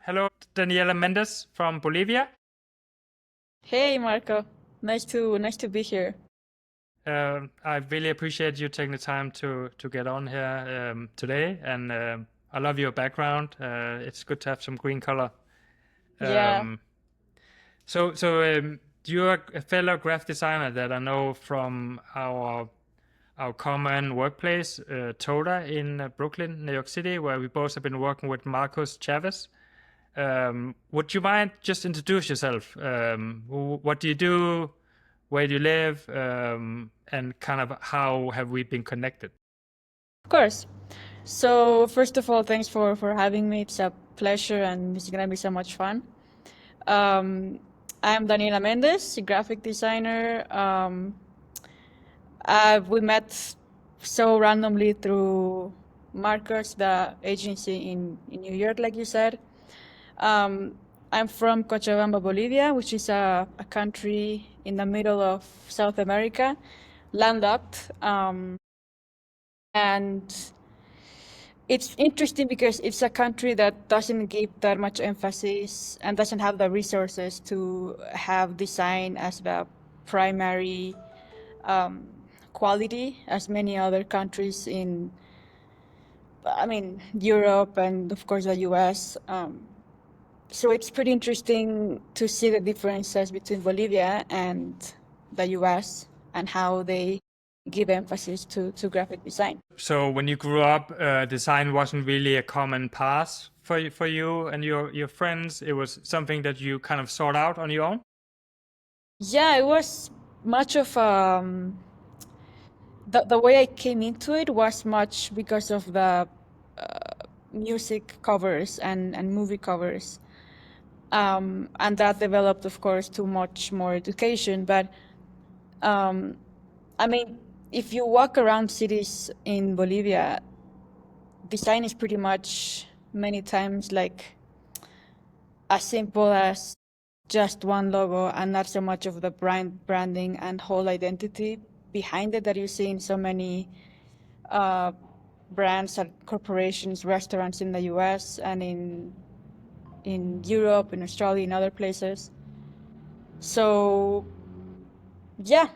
Hello, Daniela Méndez from Bolivia. Hey Marco, nice to be here. I really appreciate you taking the time to get on here today, and I love your background. It's good to have some green color. Yeah, Um, so you're a fellow graphic designer that I know from our common workplace, TODA in Brooklyn, New York City, where we both have been working with Marcos Chavez. Would you mind just introduce yourself? What do you do? Where do you live? And kind of how have we been connected? of course. So first of all, thanks for having me. It's a pleasure and it's gonna be so much fun. Um, I'm Daniela Méndez, a graphic designer. We met so randomly through Marcos, the agency in New York, like you said. Um, I'm from Cochabamba, Bolivia, which is a country in the middle of South America, landlocked. And it's interesting because it's a country that doesn't give that much emphasis and doesn't have the resources to have design as the primary um, quality as many other countries Europe and of course the US. So it's pretty interesting to see the differences between Bolivia and the US and how they give emphasis to graphic design. So when you grew up, design wasn't really a common path for you and your friends. It was something that you kind of sought out on your own. Yeah, it was much of the way I came into it was much because of the music covers and movie covers. And that developed, of course, to much more education. But um, I mean, if you walk around cities in Bolivia, design is pretty much many times like as simple as just one logo and not so much of the branding and whole identity behind it that you see in so many uh, brands and corporations, restaurants in the US and in Europe, in Australia, in other places. So yeah,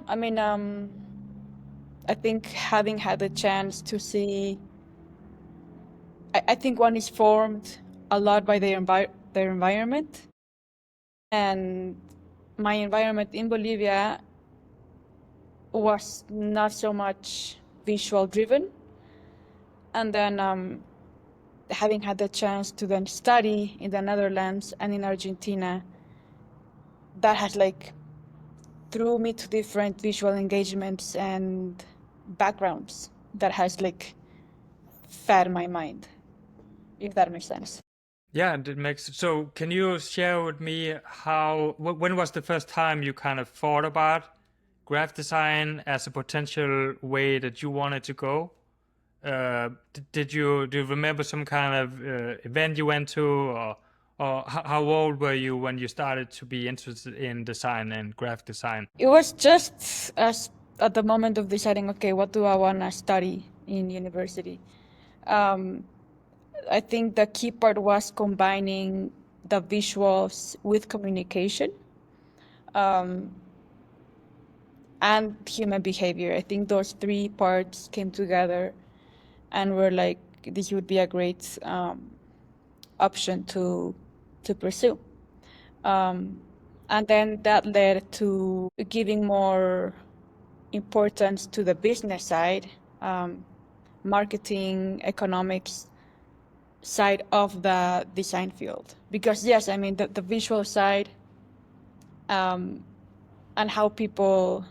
I think having had the chance to see, I think one is formed a lot by their environment, and my environment in Bolivia was not so much visual driven. And then having had the chance to then study in the Netherlands and in Argentina, that has like threw me to different visual engagements and backgrounds that has like fed my mind, if that makes sense. Yeah, and it makes so. Can you share with me when was the first time you kind of thought about graphic design as a potential way that you wanted to go? Do you remember some kind of event you went to, or how old were you when you started to be interested in design and graphic design? It was just as at the moment of deciding, okay, what do I want to study in university? Um, I think the key part was combining the visuals with communication and human behavior. I think those three parts came together and were like, this would be a great option to pursue. And then that led to giving more importance to the business side, marketing, economics side of the design field. Because yes, I mean the visual side and how people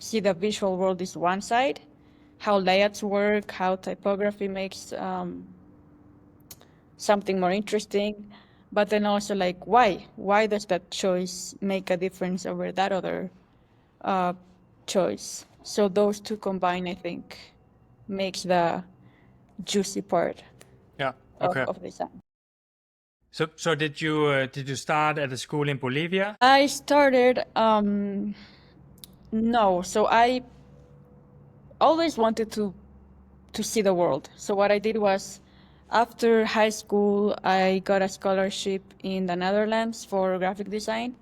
see the visual world is one side, how layouts work, how typography makes something more interesting, but then also like why does that choice make a difference over that other uh, choice? So those two combined, I think, makes the juicy part Yeah. Okay. of design. So did you start at a school in Bolivia? I started no, so I always wanted to see the world. So what I did was After high school, I got a scholarship in the Netherlands for graphic design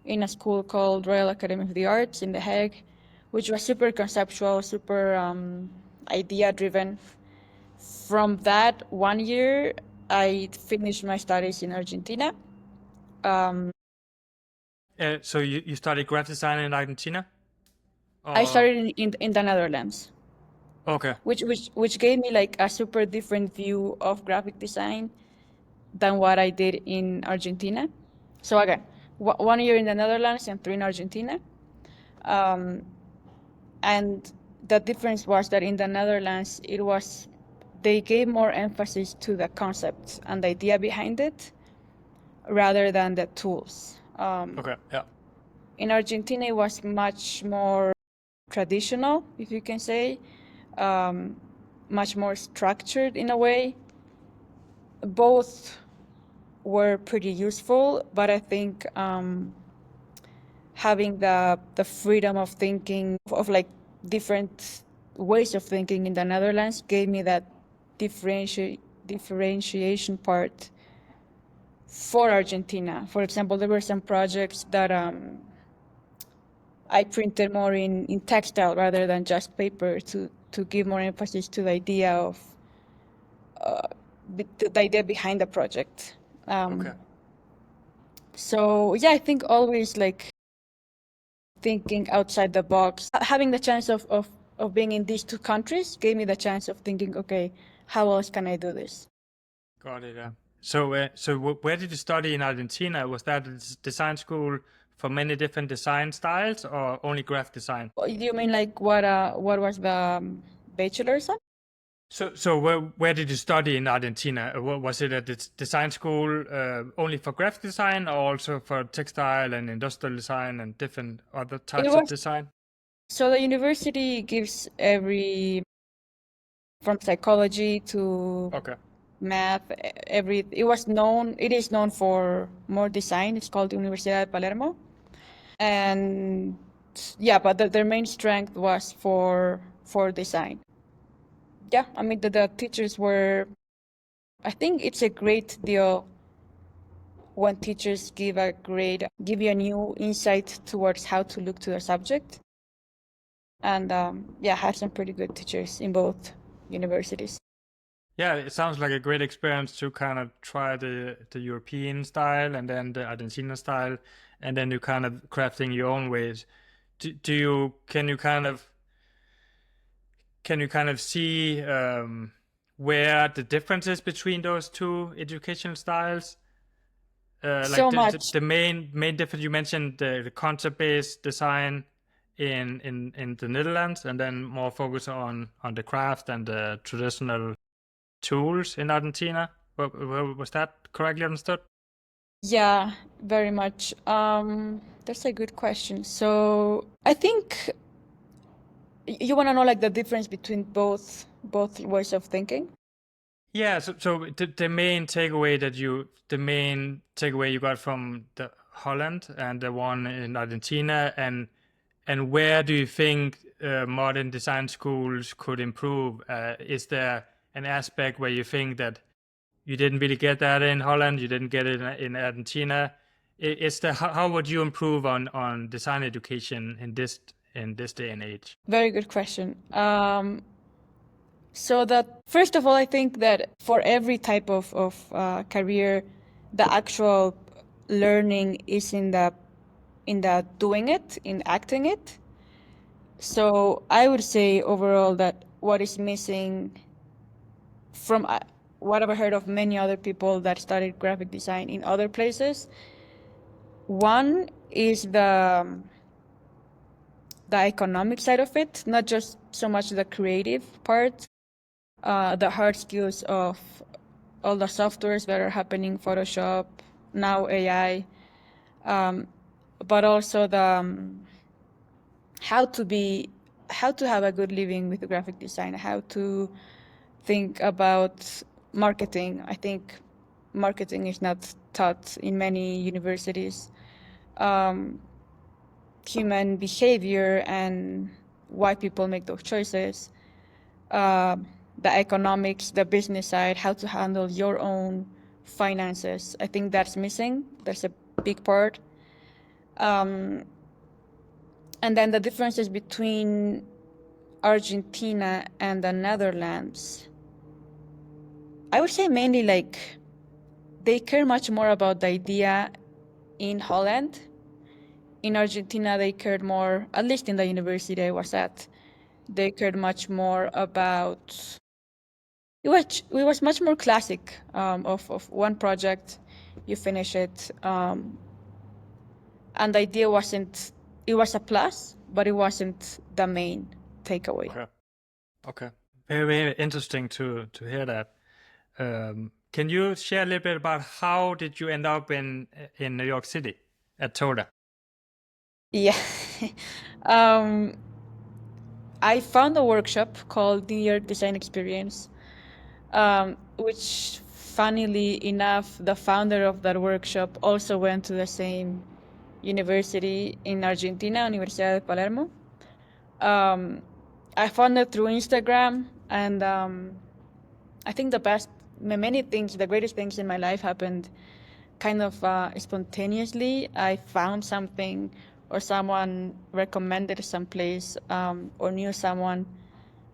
in a school called Royal Academy of the Arts in The Hague, which was super conceptual, super idea-driven. From that 1 year, I finished my studies in Argentina. So you studied graphic design in Argentina? I Or started in the Netherlands, okay, which gave me like a super different view of graphic design than what I did in Argentina. So again, 1 year in the Netherlands and 3 in Argentina. And the difference was that in the Netherlands, they gave more emphasis to the concept and the idea behind it rather than the tools. okay, yeah, In Argentina, it was much more traditional, if you can say, much more structured in a way. Both were pretty useful, but I think having the freedom of thinking of like different ways of thinking in the Netherlands gave me that differentiation part for Argentina. For example, there were some projects that I printed more in textile rather than just paper to give more emphasis to the idea of the idea behind the project. okay. So yeah, I think always like thinking outside the box. Having the chance of being in these two countries gave me the chance of thinking, okay, how else can I do this? Got it. Yeah. So, where did you study in Argentina? Was that a design school for many different design styles, or only graphic design? Do you mean like what was the bachelor's on? So where did you study in Argentina? Was it a design school only for graphic design, or also for textile and industrial design and different other It types of was design? so the university gives every from psychology to Okay. math, it is known for more design. It's called Universidad de Palermo. And yeah, but their main strength was for design. Yeah, I mean the teachers were. I think it's a great deal when teachers give you a new insight towards how to look to the subject, and yeah, had some pretty good teachers in both universities. Yeah, it sounds like a great experience to kind of try the European style and then the Argentinian style, and then you kind of crafting your own ways. Do you can you kind of see where the differences between those two educational styles? Like So much. the main difference you mentioned the concept based design in the Netherlands, and then more focus on the craft and the traditional tools in Argentina. Was that correctly understood? Yeah, very much. That's a good question. So I think you want to know like the difference between both ways of thinking. Yeah, so the main takeaway you got from the Holland and the one in Argentina, and where do you think modern design schools could improve? Is there an aspect where you think that you didn't really get that in Holland, you didn't get it in Argentina? Is there how would you improve on design education in this day and age? Very good question. So that first of all, I think that for every type of career, the actual learning is in the doing it, in acting it. So I would say overall that what is missing from what I've heard of many other people that studied graphic design in other places, one is the economic side of it, not just so much the creative part, the hard skills of all the softwares that are happening, Photoshop, now AI, but also the how to be, how to have a good living with graphic design, how to think about marketing. I think marketing is not taught in many universities. Human behavior and why people make those choices. the economics, the business side, how to handle your own finances. I think that's missing. That's a big part. And then the differences between Argentina and the Netherlands. I would say mainly like they care much more about the idea in Holland. In Argentina, they cared more, at least in the university I was at, they cared much more about. It was much more classic of one project, you finish it, and the idea wasn't. It was a plus, but it wasn't the main takeaway. Okay. Very interesting to hear that. Can you share a little bit about how did you end up in New York City at TODA? Yeah. I found a workshop called New York Design Experience, which, funnily enough, the founder of that workshop also went to the same university in Argentina, Universidad de Palermo. I found it through Instagram, and I think the greatest things in my life happened kind of spontaneously. I found something, or someone recommended some place, or knew someone,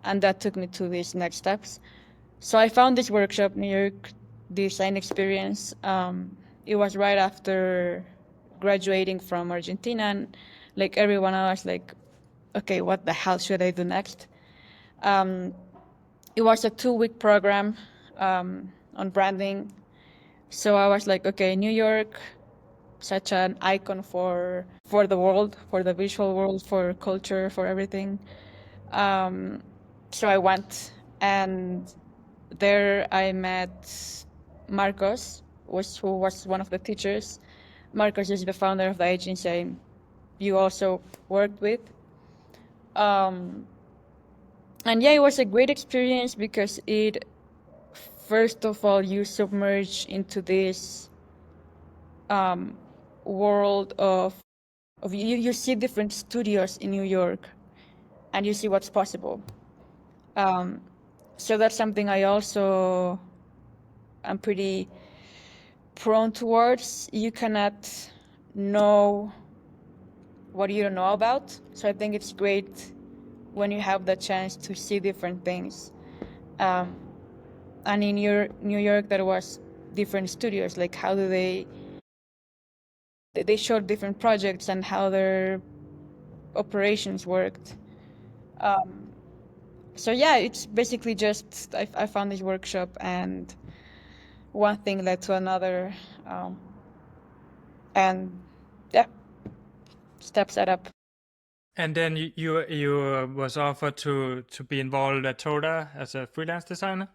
and that took me to these next steps. So I found this workshop, New York Design Experience. It was right after graduating from Argentina, and like everyone else, like, okay, what the hell should I do next? It was a 2-week program on branding. So I was like, okay, New York, such an icon for the world, for the visual world, for culture, for everything. So I went, and there I met Marcos, who was one of the teachers. Marcos is the founder of the agency you also worked with. And yeah, it was a great experience because it, first of all, you submerge into this world of you see different studios in New York, and you see what's possible. So that's something I also am pretty prone towards. You cannot know what you don't know about. So I think it's great when you have the chance to see different things. And in New York, there was different studios. Like, how do they showed different projects and how their operations worked. So yeah, it's basically just I found this workshop, and one thing led to another, and yeah, steps set up. And then you was offered to be involved at TODA as a freelance designer?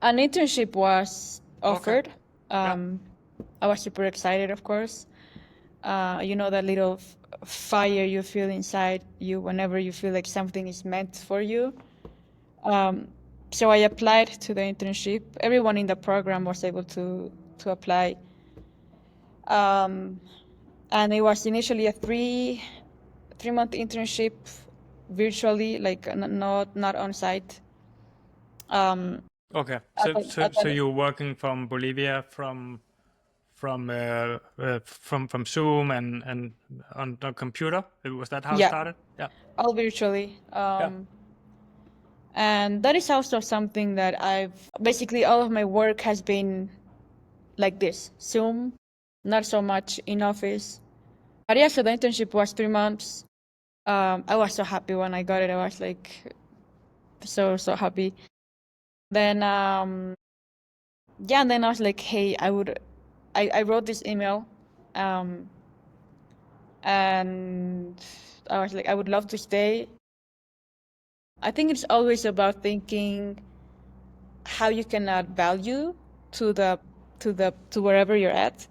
An internship was offered. Yeah. I was super excited, of course. You know that little fire you feel inside you whenever you feel like something is meant for you. So I applied to the internship. Everyone in the program was able to apply. And it was initially a 3-month internship virtually, like not on site. Okay. So you're working from Bolivia from Zoom and on the computer? Was that how it started? Yeah. All virtually. And that is also something that basically all of my work has been like this, Zoom, not so much in office. But yeah, so the internship was 3 months. I was so happy when I got it. I was like so happy. Then and then I was like, hey, I wrote this email, and I was like, I would love to stay. I think it's always about thinking how you can add value to wherever you're at.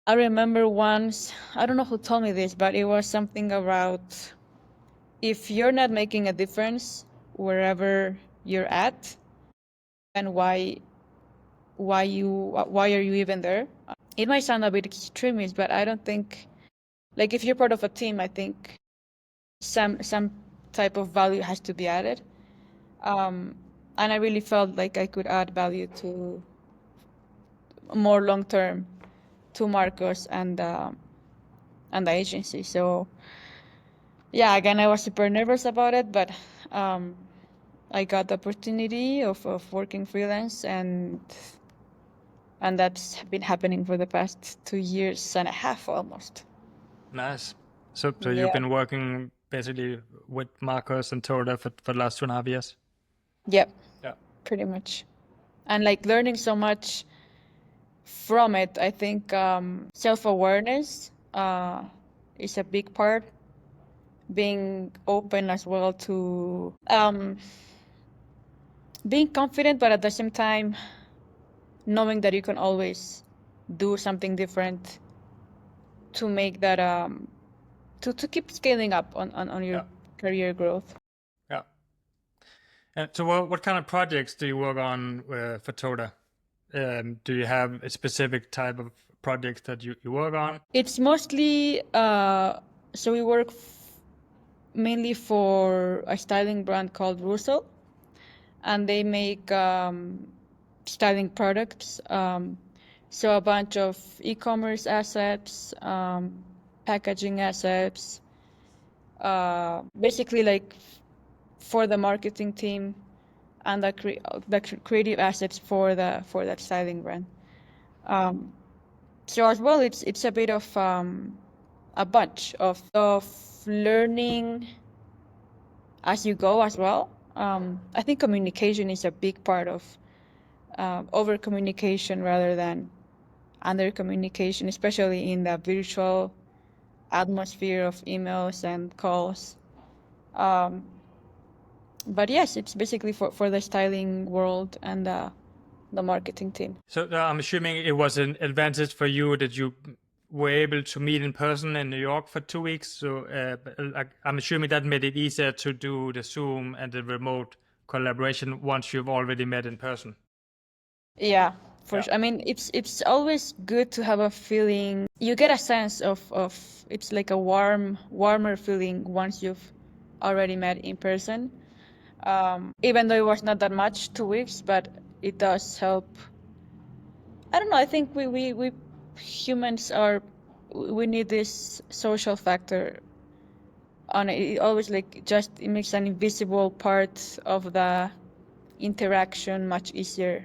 I remember once, I don't know who told me this, but it was something about if you're not making a difference wherever you're at, then why are you even there? It might sound a bit extremist, but I don't think, like, if you're part of a team, I think some type of value has to be added. And I really felt like I could add value to more long term to Marcos and the agency. So yeah, again, I was super nervous about it, but I got the opportunity of working freelance, and that's been happening for the past 2 years and a half almost. Nice. So you've Yeah. been working basically with Marcos and TODA for the last 2.5 years? Yep, Yeah. pretty much. And like learning so much from it, I think self-awareness is a big part. Being open as well to being confident, but at the same time, knowing that you can always do something different to make that to keep scaling up on your Yeah. career growth. Yeah. And so what kind of projects do you work on for TODA? Do you have a specific type of projects that you work on? It's mostly so we work mainly for a styling brand called Russell, and they make styling products. So a bunch of e-commerce assets, packaging assets, basically like for the marketing team and the creative assets for that styling brand. So as well, it's a bit of a bunch of learning as you go as well. I think communication is a big part of over communication rather than under communication, especially in the virtual atmosphere of emails and calls. But yes, it's basically for the styling world and the marketing team. So I'm assuming it was an advantage for you that you were able to meet in person in New York for 2 weeks. So I'm assuming that made it easier to do the Zoom and the remote collaboration once you've already met in person. Yeah, for Yeah. sure. I mean, it's always good to have a feeling. You get a sense of it's like a warmer feeling once you've already met in person. Even though it was not that much, 2 weeks, but it does help. I don't know. I think we humans we need this social factor on it. It always like just it makes an invisible part of the interaction much easier.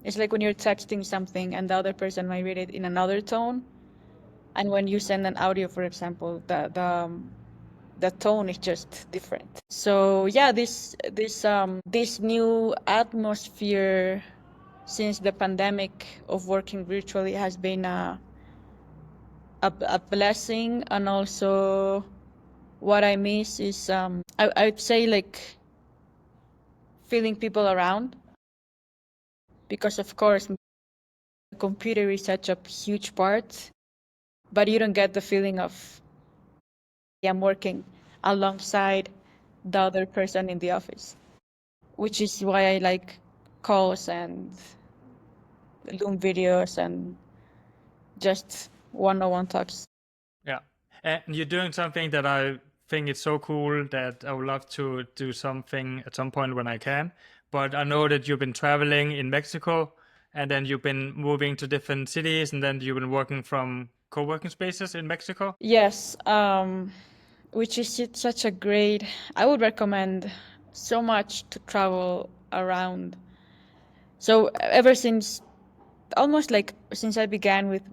It's like when you're texting something and the other person might read it in another tone, and when you send an audio, for example, the tone is just different. So yeah, this new atmosphere since the pandemic of working virtually has been a blessing, and also what I miss is I'd say like feeling people around, because of course the computer is such a huge part, but you don't get the feeling of I'm working alongside the other person in the office, which is why I like calls and Loom videos and just one-on-one talks. Yeah. And you're doing something that I think is so cool that I would love to do something at some point when I can. But I know that you've been traveling in Mexico, and then you've been moving to different cities, and then you've been working from co-working spaces in Mexico. Yes, which is such a great. I would recommend so much to travel around. So ever since, almost like since I began with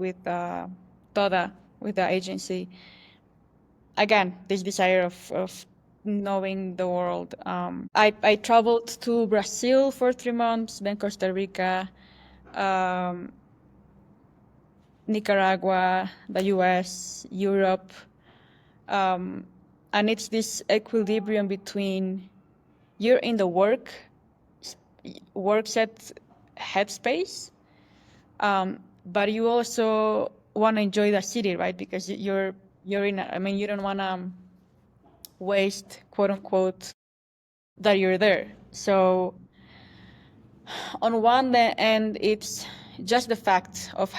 TODA, with the agency, again, this desire of knowing the world. I traveled to Brazil for 3 months, then Costa Rica, um, Nicaragua, the US, Europe. And it's this equilibrium between you're in the work set headspace, but you also want to enjoy the city, right? Because you're in. I mean, you don't want to waste, quote unquote, that you're there. So on one end, it's just the fact of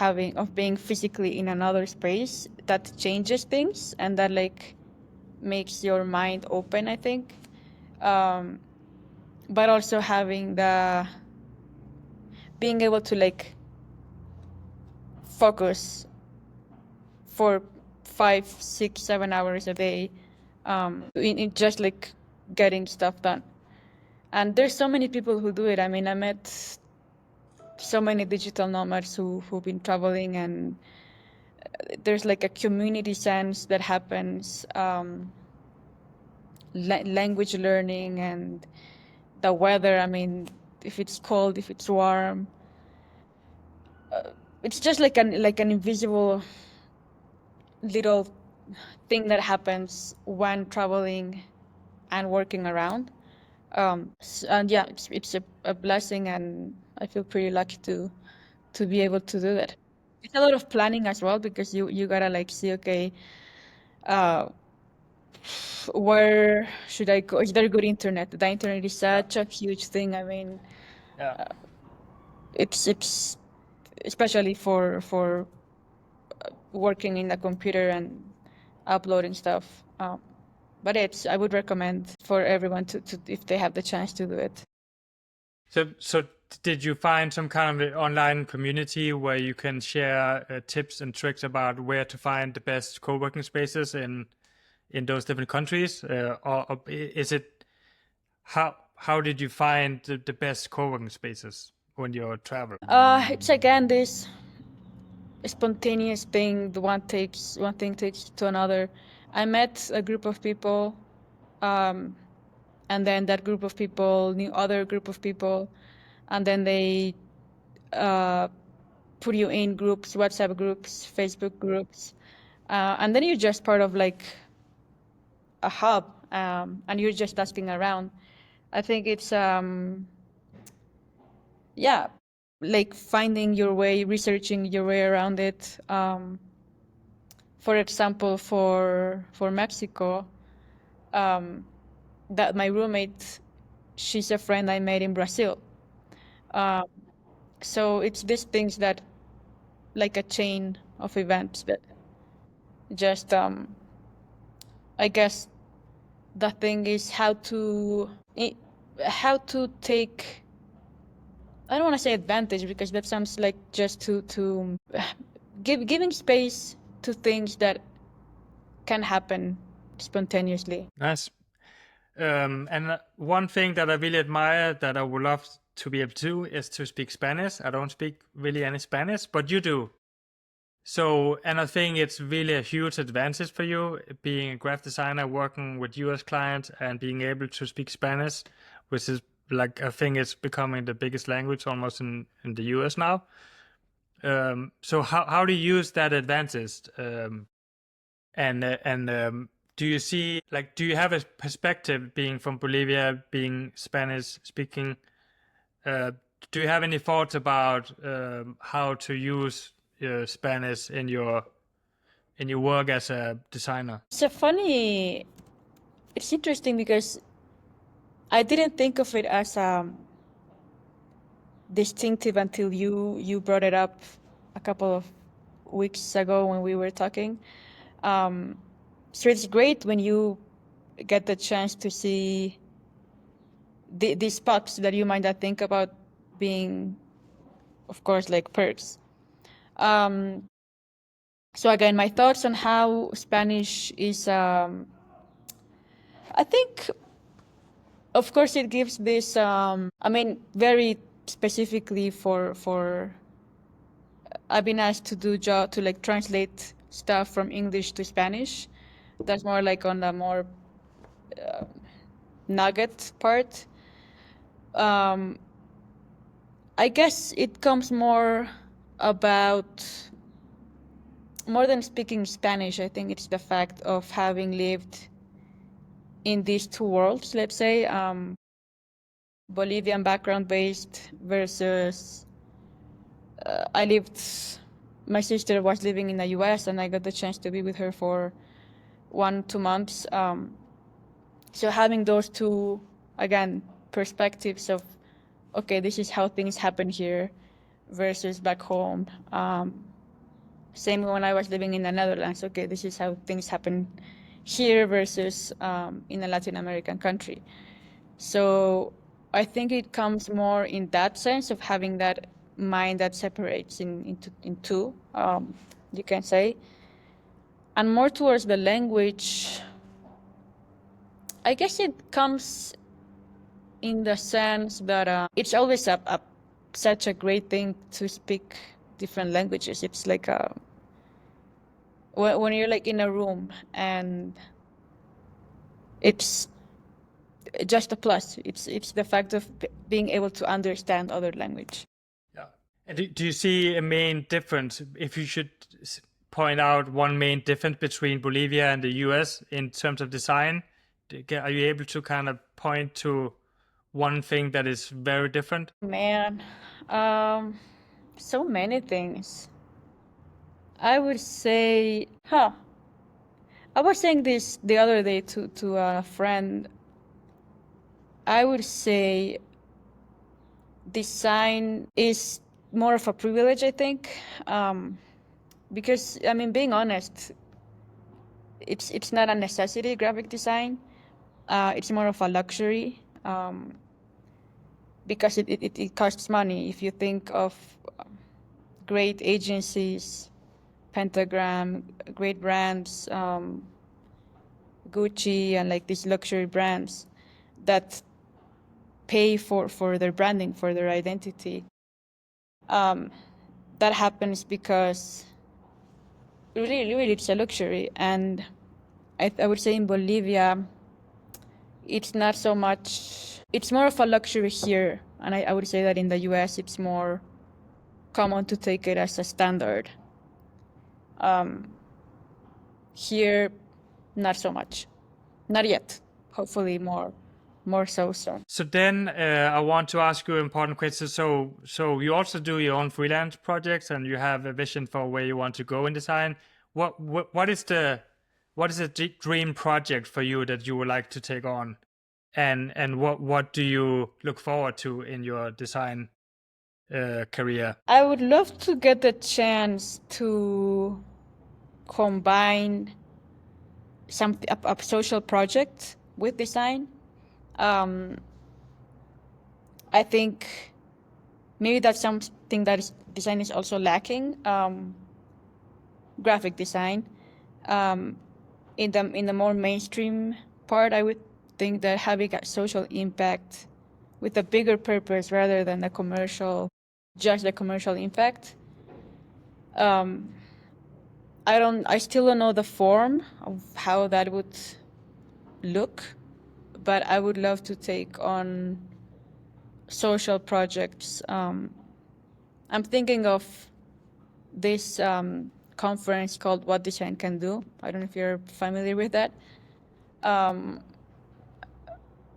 being physically in another space that changes things, and that like makes your mind open, I think. but also having being able to like focus for 5, 6, 7 hours a day, in just like getting stuff done. And there's so many people who do it. I mean, I met so many digital nomads who've been traveling, and there's like a community sense that happens, language learning and the weather. I mean, if it's cold, if it's warm, it's just like an invisible little thing that happens when traveling and working around. And yeah, it's a blessing, and I feel pretty lucky to be able to do that. It's a lot of planning as well, because you gotta like see, okay, uh, where should I go? Is there good internet? The internet is such a huge thing. I mean, Yeah. it's especially for working in a computer and uploading stuff. But I would recommend for everyone to if they have the chance to do it. So did you find some kind of online community where you can share tips and tricks about where to find the best co-working spaces in those different countries, or is it how did you find the best co-working spaces when you travel? It's again this spontaneous thing. One thing takes to another. I met a group of people, and then that group of people knew other group of people, and then they put you in groups, WhatsApp groups, Facebook groups, and then you're just part of like a hub, and you're just asking around. I think it's yeah, like finding your way, researching your way around it. For example, for Mexico, that my roommate, she's a friend I made in Brazil. So it's these things that like a chain of events that just I guess the thing is how to take, I don't want to say advantage, because that sounds like just to giving space to things that can happen spontaneously. Nice. And one thing that I really admire that I would love to be able to do is to speak Spanish. I don't speak really any Spanish, but you do. So, and I think it's really a huge advantage for you being a graphic designer, working with US clients and being able to speak Spanish, which is like, I think it's becoming the biggest language almost in the US now. So how do you use that advantage? And do you see, like, do you have a perspective being from Bolivia, being Spanish speaking? Uh, do you have any thoughts about how to use Spanish in your work as a designer? It's interesting because I didn't think of it as distinctive until you brought it up a couple of weeks ago when we were talking. So it's great when you get the chance to see these spots that you might not think about being, of course, like perks. So again, my thoughts on how Spanish is, I think, of course, it gives this, I mean, very specifically for I've been asked to do job to like translate stuff from English to Spanish. That's more like on the more nugget part. I guess it comes more about more than speaking Spanish. I think it's the fact of having lived in these two worlds, let's say, Bolivian background based versus I lived, my sister was living in the US, and I got the chance to be with her for 1, 2 months. So having those two, again, perspectives of, okay, this is how things happen here versus back home. Same when I was living in the Netherlands. Okay, this is how things happen here versus in a Latin American country. So I think it comes more in that sense of having that mind that separates in two, you can say, and more towards the language. I guess it comes in the sense that it's always such a great thing to speak different languages. It's like when you're like in a room and it's just a plus. It's the fact of being able to understand other language. Yeah. And do you see a main difference, if you should point out one main difference between Bolivia and the US in terms of design? Are you able to kind of point to one thing that is very different? Man, so many things. I would say, I was saying this the other day to a friend. I would say design is more of a privilege, I think, because I mean, being honest, it's not a necessity. Graphic design, it's more of a luxury, because it costs money. If you think of great agencies, Pentagram, great brands, Gucci, and like these luxury brands that pay for their branding, for their identity. That happens because really it's a luxury. And I would say in Bolivia, it's not so much, it's more of a luxury here. And I would say that in the US, it's more common to take it as a standard. Here, not so much. Not yet. Hopefully more so soon. So then I want to ask you an important question. So you also do your own freelance projects and you have a vision for where you want to go in design. What is the dream project for you that you would like to take on? And what do you look forward to in your design career? I would love to get the chance to combine a social project with design. I think maybe that's something that design is also lacking. Graphic design, in the more mainstream part, I would think that having a social impact with a bigger purpose rather than just the commercial impact. I still don't know the form of how that would look, but I would love to take on social projects. I'm thinking of this conference called What Design Can Do. I don't know if you're familiar with that.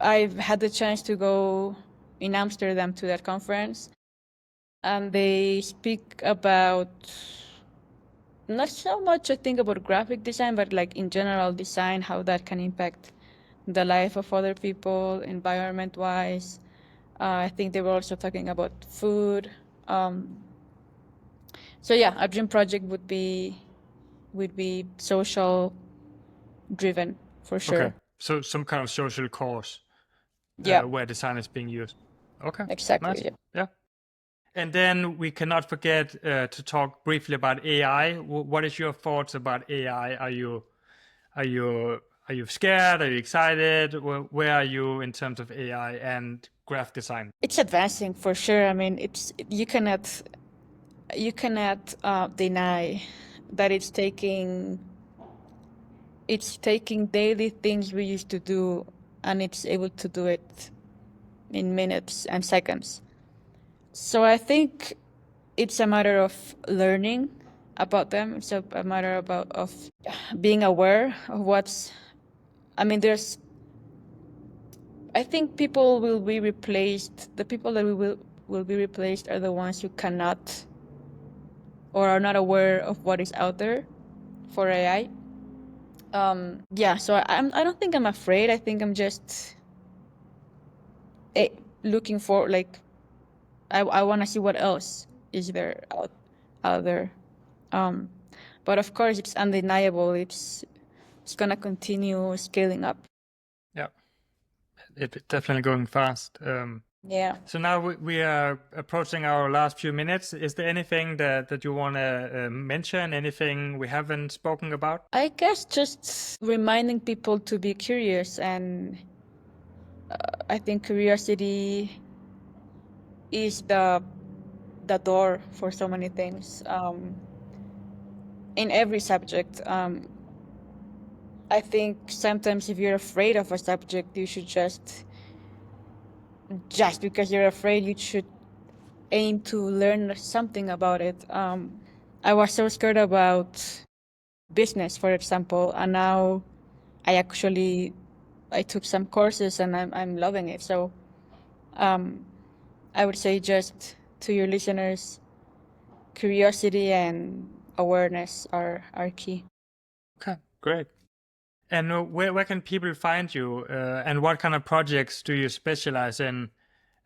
I've had the chance to go in Amsterdam to that conference, and they speak about not so much, I think, about graphic design, but like in general design, how that can impact the life of other people, environment-wise. I think they were also talking about food. So yeah, a dream project would be social driven for sure. Okay, so some kind of social cause Yeah, where design is being used. Okay, exactly. nice. Yeah. Yeah. And then we cannot forget to talk briefly about AI. What is your thoughts about AI? Are you scared? Are you excited? Where are you in terms of AI and graphic design? It's advancing for sure. I mean, you cannot deny that it's taking daily things we used to do, and it's able to do it in minutes and seconds. So I think it's a matter of learning about them. It's a matter of being aware of I mean, I think people will be replaced. The people that will be replaced are the ones who cannot or are not aware of what is out there for AI. Yeah, so I don't think I'm afraid. I think I'm just looking for like I want to see what else is there out there. But of course, it's undeniable. It's gonna continue scaling up. Yeah, it's definitely going fast. Yeah. So now we are approaching our last few minutes. Is there anything that you want to mention? Anything we haven't spoken about? I guess just reminding people to be curious, and I think curiosity is the door for so many things in every subject. I think sometimes if you're afraid of a subject, you should just because you're afraid, you should aim to learn something about it. I was so scared about business, for example, and now I took some courses and I'm loving it. So I would say just to your listeners, curiosity and awareness are key. Okay, great. And where can people find you? And what kind of projects do you specialize in?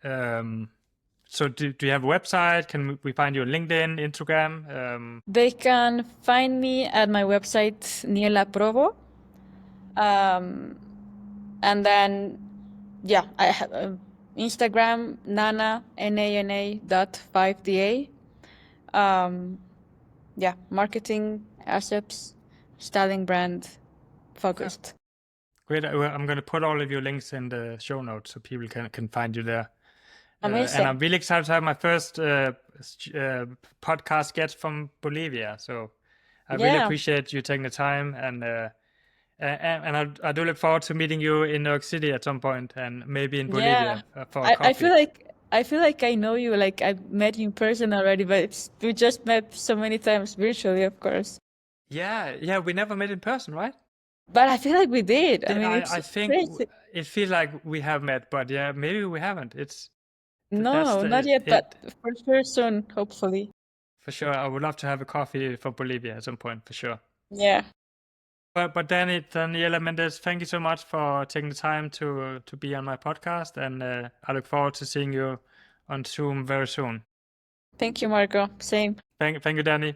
So do you have a website? Can we find you on LinkedIn, Instagram? They can find me at my website, Niela Provo. And then, yeah, I have Instagram, nana.5da. Yeah, marketing, assets, styling, brand focused. Great. I'm going to put all of your links in the show notes so people can find you there. Amazing. And I'm really excited to have my first podcast guest from Bolivia. So I really Yeah, appreciate you taking the time, and I do look forward to meeting you in New York City at some point, and maybe in yeah. Bolivia for a I coffee. I feel like I know you. Like I met you in person already, but we just met so many times virtually, of course. Yeah, we never met in person, right? But I feel like we did. I mean, I think crazy. it feels like we have met, but yeah, maybe we haven't. That's No, not yet, it but for sure soon, hopefully. for sure. I would love to have a coffee for Bolivia at some point, for sure. Yeah. But Daniela Méndez, thank you so much for taking the time to be on my podcast, and I look forward to seeing you on Zoom very soon. Thank you, Marco. Same. Thank you, Danny.